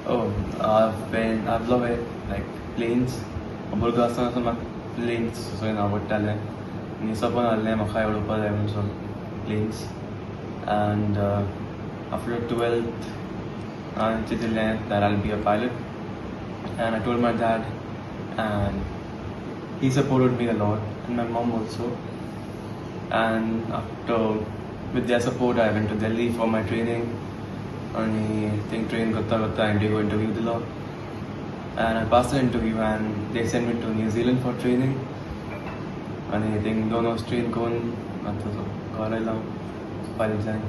Oh, I've loved it, like planes. भुरगो आसतना म्हाका प्लेन्स वचून आवडटाले आनी सपोन आहलें म्हाका उडोवपा जाय म्हणून प्लेन्स एंड आफ्टर 12th हांवें चिंतिल्लें that I'll be a pilot and I told my dad and he supported me a lot and my mom also and after with their support I went to Delhi for my training and I think train करता Indigo interview दिलो and I passed the interview and they sent me to New Zealand for training and I think दोन verse train करून आतां घरा येयलां pilot जावन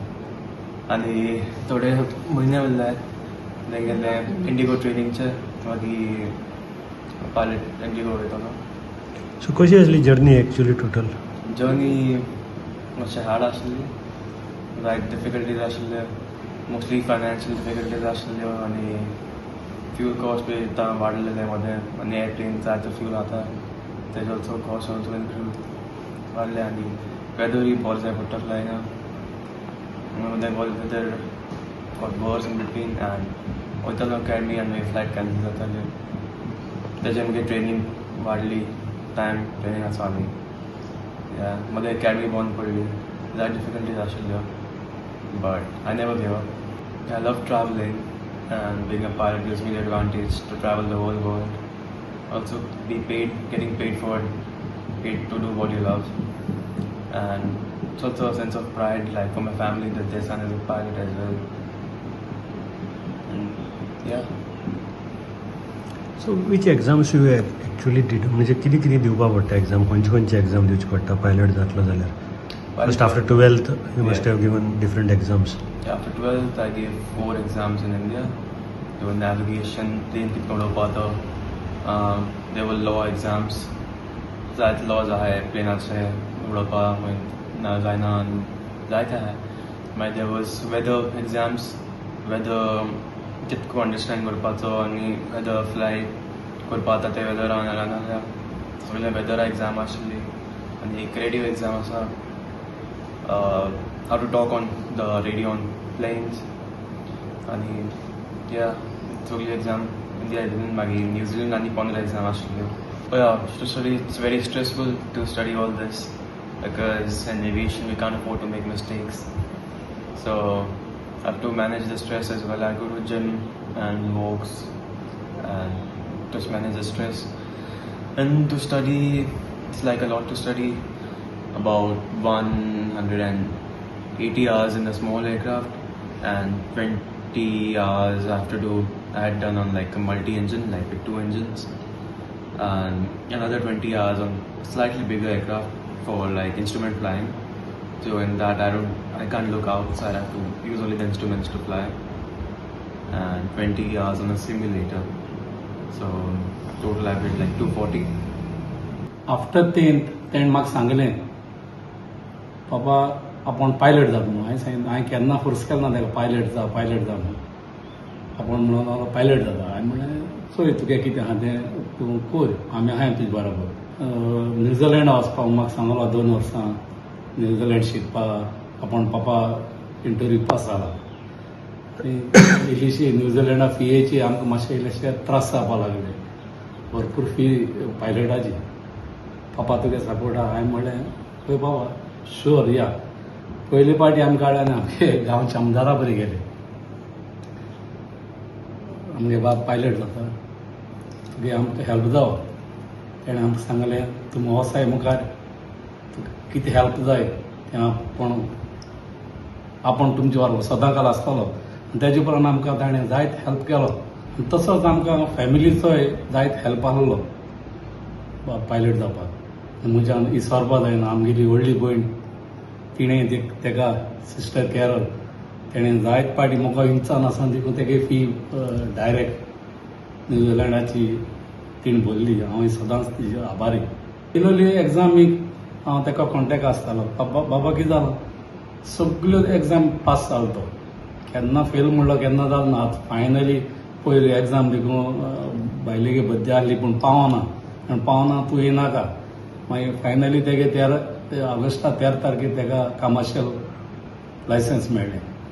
आनी थोडे म्हयने उरले तेंगेले इंडिगो ट्रेनिंगचे मागीर पायलट इंडिगो वयतलो. सो कशी आसली जर्नी एक्चुअली टोटल? जर्नी मातशें हार्ड आसली, लायक डिफिकल्टीज आशिल्ले, मोस्टली फायनान्शियल डिफिकल्टीज आशिल्ल्यो आनी फ्यूल कॉस्ट बी आतां वाडलेले मदें आनी एअरप्लेन जाय तो फ्यूल आतां तेजो कॉस्ट ऑल्सो इन्क्रीज वाडले आनी वेदरूय बरो जाय पडटलो हिंगा मदें weather got worse in between and वयतालो अकॅडमी आनी मागीर फ्लायट कॅन्सल जाताली तेजे मागीर ट्रेनींग वाडली टायम ट्रेनींग आसा आनी मदें अकॅडमी बंद पडली जाय डिफिकल्टीज आशिल्ल्यो but I never give up. I love traveling and being a pilot gives me the advantage to travel the whole world. Also getting paid to do what you love. And it's also a sense of pride like for my family that their son is a pilot as well. And yeah. So which exams you actually did? म्हणजे किती दिवपा पडटा exam खंयचे exam दिवची पडटा pilot जातलो जाल्यार? First after 12th you must have given different exams. After 12th I gave 4 exams in India. There were navigation, plane kitna udopata. There were law exams. Zaat laws ahay planeache udopa na जायना जायते आहाय. मागीर there was weather exams, weather कितको understand करपाचो आनी weather fly करपा जाता ते weather रावना सगळे weather exam आशिल्ली आनी एक radio exam आसा. How to talk on the radio on planes and yeah सगळी exam India मागीर New Zealand आनी 15 exam आशिल्ल्यो. But yeah, to study it's very stressful to study all this because in aviation we can't afford to make mistakes, so I have to manage the stress as well. I go to gym and walks and just manage the stress and to study it's like a lot to study. About 180 hours in a small aircraft and 20 hours I had done on like a multi-engine, like with 2 engines, and another 20 hours on slightly bigger aircraft for like instrument flying. So in that I can't look outside, I have to use only the instruments to fly, and 20 hours on a simulator. So total I did like 240. After 10th म्हाका सांगलें पापा आपूण pilot जा म्हणून. हांवें सांगितलें हांवें केन्ना force केलो ना ताका पायलट जा म्हणून. आपूण म्हणून लागलो पायलट जाता. हांवें म्हणलें चोय तुगे कितें आहा तें तूं कर, आमी आहाय तुजे बरोबर. न्यूझिलंडा वचपाक म्हाका सांगलो 2 वर्सां न्यूझिलंड शिकपाक. आपूण पापा इंटरव्यू पास जाला. इल्लीशी न्यूझिलंडा फीएची आमकां मातशें इल्लेशे त्रास जावपा लागले, भरपूर फी पायलटाची. पापा तुगे सपोर्ट आहा? हांवें म्हणलें पळय बाबा शुअर या. पयले पाटी आमी काडले आनी आमगे गांवच्या आमदारा बरी गेले. आमगे बाब पायलट जाता, तुगे आमकां हेल्प जावो. तेणें आमकां सांगलें तुमी वसाय मुखार, कितें हेल्प जाय तें आपूण तुमचे बरोबर सदांकाल आसतलो. आनी तेजे उपरांत आमकां ताणें जायत हेल्प केलो. आनी तसोच आमकां फॅमिलीचोय जायत हेल्प आहलो पायलट जावपाक. म्हज्यान इसरपा जायना. आमगेली व्हडली भयण तिणें तेका सिस्टर कॅरल तेणें जायत पाटी म्हाका इंचान आसा देखून तेगे फी डायरेक्ट न्यूझिलंडाची तिणें भरली. हांव सदांच तिजे आभारी. इल्ली एग्जामीक हांव तेका कॉन्टेक्ट आसतालो. बाबा कितें जालो सगल्यो एग्जाम पास जालो तो. केन्ना फेल म्हणलो केन्ना जालो ना. फायनली पयली एग्जाम देखून बायलेगे बद्दे आहली पूण पावना तूं येनाका. मागीर फायनली तेगे 13 ऑगस्टा 13 तारखेर तेका कमर्शियल लायसन्स मेळ्ळें.